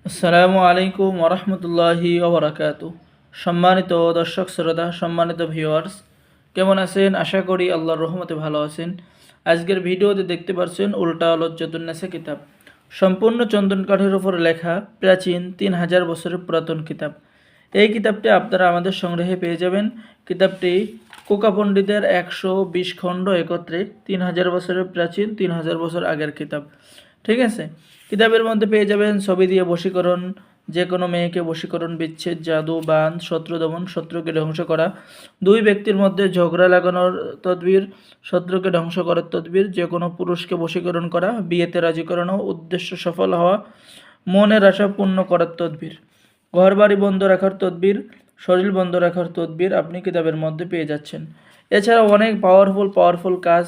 আসসালামু আলাইকুম ওরহমতুল্লাহি ওবরাকাতু। সম্মানিত দর্শক শ্রোতা, সম্মানিত ভিউয়ার্স, কেমন আছেন? আশা করি আল্লাহর রহমতে ভালো আছেন। আজকের ভিডিওতে দেখতে পাচ্ছেন উল্টা লজ্জাতুন্নেসা কিতাব, সম্পূর্ণ চন্দন কাঠের উপর লেখা প্রাচীন 3000 বছরের পুরাতন কিতাব। এই কিতাবটি আপনারা আমাদের সংগ্রহে পেয়ে যাবেন। কিতাবটি কোকা পণ্ডিতের 120 খণ্ড একত্রে 3000 বছরের প্রাচীন, 3000 বছর আগের কিতাব। ঠিক আছে, কিতাবের মধ্যে পেয়ে যাবেন ছবি দিয়ে বশীকরণ, যে কোনো মেয়েকে বশীকরণ, বিচ্ছেদ, জাদু, বান, শত্রু দমন, শত্রুকে ধ্বংস করা, দুই ব্যক্তির মধ্যে ঝগড়া লাগানোর তদবির, শত্রুকে ধ্বংস করার তদবির, যে কোনো পুরুষকে বশীকরণ করা, বিয়েতে রাজি করানো, উদ্দেশ্য সফল হওয়া, মনের আশা পূর্ণ করার তদবির, ঘর বাড়ি বন্ধ রাখার তদবির, শরীর বন্ধ রাখার তদবির আপনি কিতাবের মধ্যে পেয়ে যাচ্ছেন। এছাড়া অনেক পাওয়ারফুল কাজ,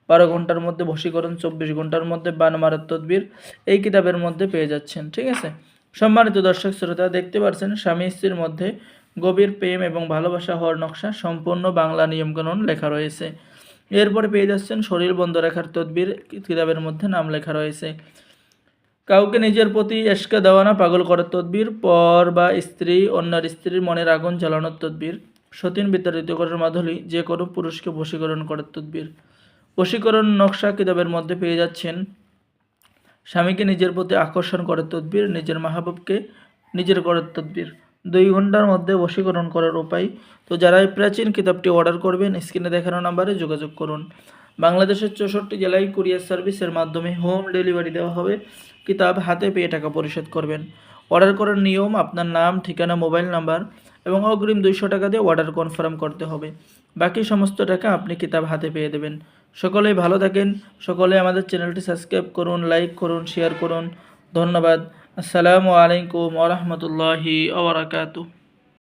12 ঘন্টার মধ্যে বশীকরণ, 24 ঘন্টার মধ্যে বান মারার তদবির এই কিতাবের মধ্যে পেয়ে যাচ্ছেন। ঠিক আছে, সম্মানিত দর্শক শ্রোতা, দেখতে পাচ্ছেন স্বামী স্ত্রীর মধ্যে গভীর প্রেম এবং ভালোবাসা হওয়ার নকশা সম্পূর্ণ বাংলা নিয়মকানুন লেখা রয়েছে। এরপরে পেয়ে যাচ্ছেন শরীর বন্ধ রাখার তদবির, কিতাবের মধ্যে নাম লেখা রয়েছে। কাউকে নিজের প্রতি এশকে দেওয়ানা, পাগল করার তদবির, পর বা স্ত্রী অন্যের স্ত্রীর মনের আগুন জ্বালানোর তদবির, সতীন বিতাড়িত করার মাধুরী, যে কোনো পুরুষকে বশীকরণ করার তদবির। বশীকরণ নকশা কিতাবের মধ্যে পেয়ে যাচ্ছেন। স্বামীকে নিজের প্রতি আকর্ষণ করার তদবির, নিজের মাহবুবকে নিজের করার তদবির, 2 ঘন্টার মধ্যে বশীকরণ করার উপায়। তো যারা এই প্রাচীন কিতাবটি অর্ডার করবেন, স্ক্রিনে দেখানো নাম্বারে যোগাযোগ করুন। বাংলাদেশের 64 জেলায় কুরিয়ার সার্ভিসের মাধ্যমে হোম ডেলিভারি দেওয়া হবে। কিতাব হাতে পেয়ে টাকা পরিশোধ করবেন। অর্ডার করার নিয়ম: আপনার নাম, ঠিকানা, মোবাইল নাম্বার এবং অগ্রিম 200 টাকা দিয়ে অর্ডার কনফার্ম করতে হবে। বাকি সমস্ত টাকা আপনি কিতাব হাতে পেয়ে দেবেন। সকলেই ভালো থাকেন। সকলে আমাদের চ্যানেলটি সাবস্ক্রাইব করুন, লাইক করুন, শেয়ার করুন। ধন্যবাদ। আসসালামু আলাইকুম ওয়া রাহমাতুল্লাহি ওয়া বারাকাতুহু।